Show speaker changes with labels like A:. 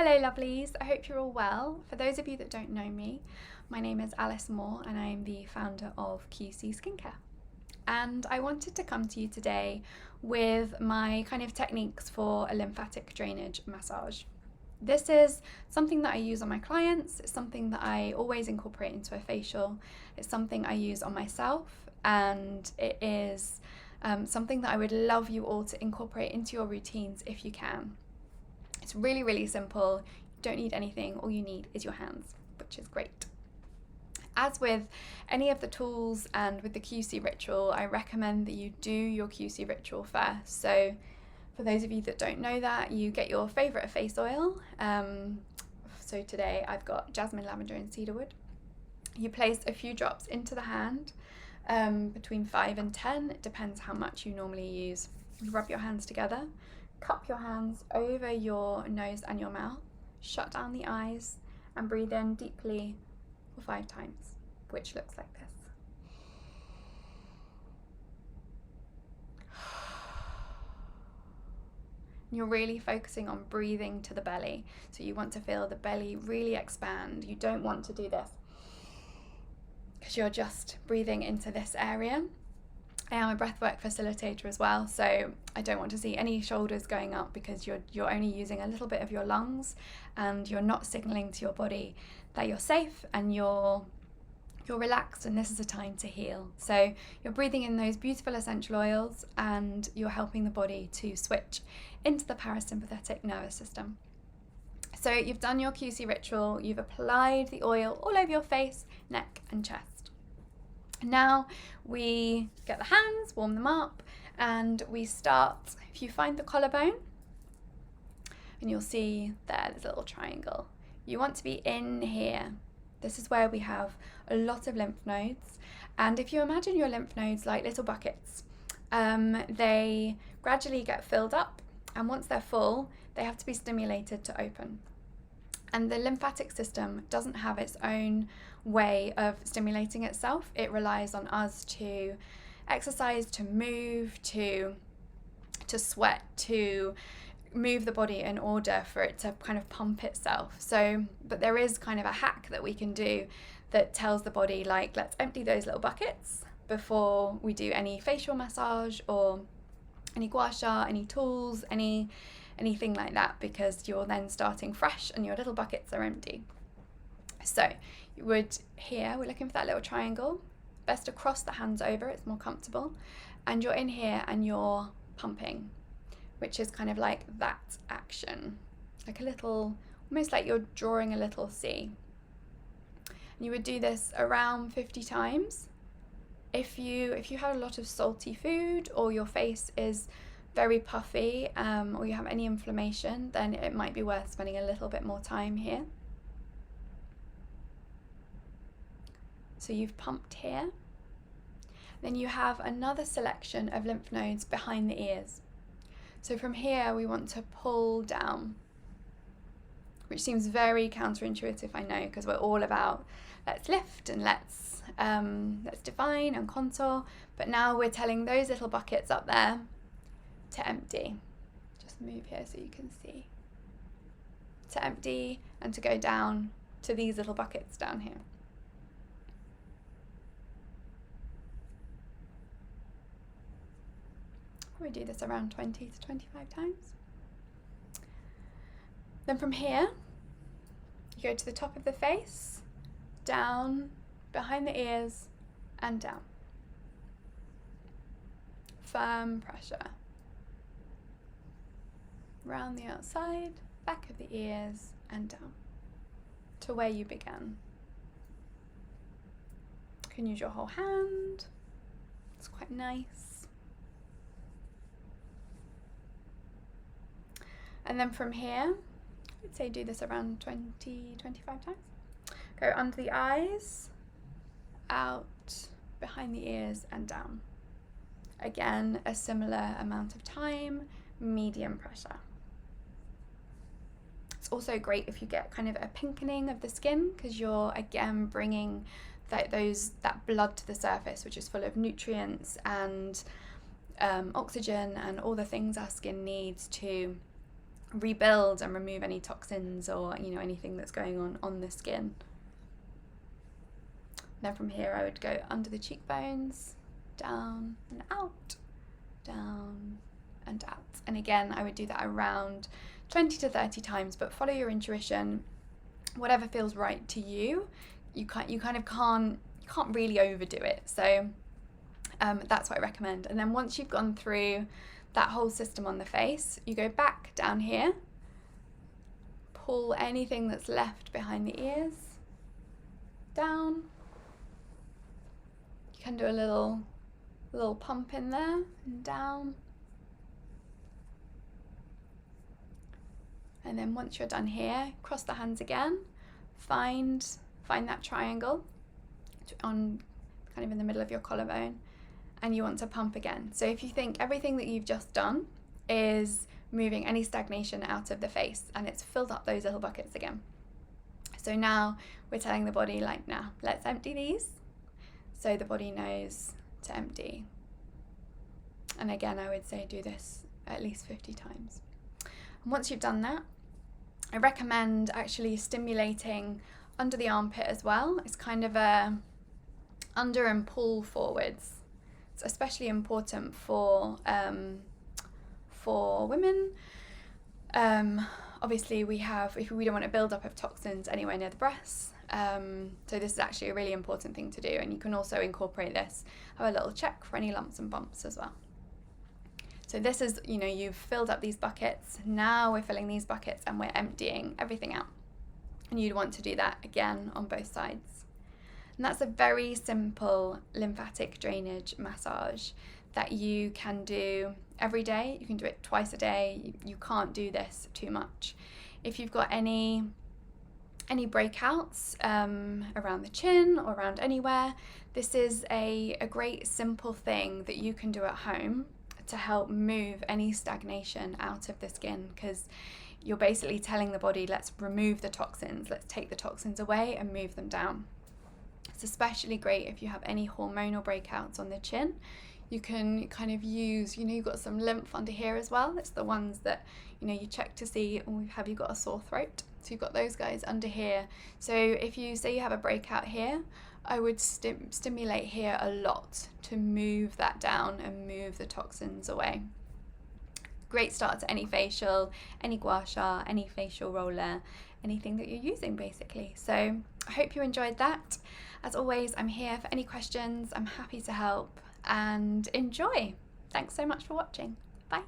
A: Hello lovelies, I hope you're all well. For those of you that don't know me, my name is Alice Moore and I am the founder of Kyushi Skincare. And I wanted to come to you today with my kind of techniques for a lymphatic drainage massage. This is something that I use on my clients, it's something that I always incorporate into a facial, it's something I use on myself, and it is something that I would love you all to incorporate into your routines if you can. It's really, really simple. You don't need anything. All you need is your hands, which is great. As with any of the tools and with the Kyushi ritual, I recommend that you do your Kyushi ritual first. So for those of you that don't know that, you get your favorite face oil. So today I've got jasmine, lavender and cedarwood. You place a few drops into the hand, between 5 and 10. It depends how much you normally use. You rub your hands together. Cup your hands over your nose and your mouth, shut down the eyes and breathe in deeply for 5 times, which looks like this. You're really focusing on breathing to the belly. So you want to feel the belly really expand. You don't want to do this because you're just breathing into this area. I am a breathwork facilitator as well, so I don't want to see any shoulders going up because you're only using a little bit of your lungs and you're not signaling to your body that you're safe and you're relaxed and this is a time to heal. So you're breathing in those beautiful essential oils and you're helping the body to switch into the parasympathetic nervous system. So you've done your Kyushi ritual, you've applied the oil all over your face, neck and chest. Now we get the hands, warm them up, and we start, if you find the collarbone, and you'll see there's a little triangle. You want to be in here. This is where we have a lot of lymph nodes. And if you imagine your lymph nodes like little buckets, they gradually get filled up, and once they're full, they have to be stimulated to open. And the lymphatic system doesn't have its own way of stimulating itself. It relies on us to exercise, to move, to sweat, to move the body in order for it to kind of pump itself. So, but there is kind of a hack that we can do that tells the body, like, let's empty those little buckets before we do any facial massage or any gua sha, any tools, anything like that, because you're then starting fresh and your little buckets are empty. So you would here, we're looking for that little triangle, best to cross the hands over, it's more comfortable, and you're in here and you're pumping, which is kind of like that action, like a little, almost like you're drawing a little C. And you would do this around 50 times. If you have a lot of salty food or your face is very puffy, or you have any inflammation, then it might be worth spending a little bit more time here. So you've pumped here. Then you have another selection of lymph nodes behind the ears. So from here we want to pull down, which seems very counterintuitive, I know, because we're all about let's lift and let's define and contour, but now we're telling those little buckets up there to empty. Just move here so you can see. To empty and to go down to these little buckets down here. We do this around 20 to 25 times. Then from here, you go to the top of the face, down, behind the ears, and down. Firm pressure. Round the outside, back of the ears, and down to where you began. You can use your whole hand. It's quite nice. And then from here, I'd say do this around 20, 25 times. Go under the eyes, out, behind the ears and down. Again, a similar amount of time, medium pressure. It's also great if you get kind of a pinkening of the skin because you're again bringing that blood to the surface, which is full of nutrients and oxygen and all the things our skin needs to rebuild and remove any toxins or, you know, anything that's going on the skin. Then from here I would go under the cheekbones, down and out, down and out. And again, I would do that around 20 to 30 times, but follow your intuition. Whatever feels right to you, you can't really overdo it. So that's what I recommend. And then once you've gone through that whole system on the face, you go back down here, pull anything that's left behind the ears down. You can do a little pump in there and down. And then once you're done here, cross the hands again, find that triangle on kind of in the middle of your collarbone, and you want to pump again. So if you think everything that you've just done is moving any stagnation out of the face and it's filled up those little buckets again. So now we're telling the body, like, now let's empty these. So the body knows to empty. And again, I would say do this at least 50 times. And once you've done that, I recommend actually stimulating under the armpit as well. It's kind of a under and pull forwards. It's especially important for women. Obviously if we don't want a build-up of toxins anywhere near the breasts. So this is actually a really important thing to do, and you can also incorporate this, have a little check for any lumps and bumps as well. So this is, you know, you've filled up these buckets, now we're filling these buckets and we're emptying everything out. And you'd want to do that again on both sides. And that's a very simple lymphatic drainage massage that you can do every day. You can do it twice a day. You can't do this too much. If you've got any breakouts around the chin or around anywhere, this is a great simple thing that you can do at home to help move any stagnation out of the skin, because you're basically telling the body, let's remove the toxins, let's take the toxins away and move them down. It's especially great if you have any hormonal breakouts on the chin. You can kind of use, you know, you've got some lymph under here as well. It's the ones that, you know, you check to see, oh, have you got a sore throat? So you've got those guys under here. So if you say you have a breakout here, I would stimulate here a lot to move that down and move the toxins away. Great start to any facial, any gua sha, any facial roller, anything that you're using basically. So I hope you enjoyed that. As always, I'm here for any questions. I'm happy to help, and enjoy. Thanks so much for watching. Bye.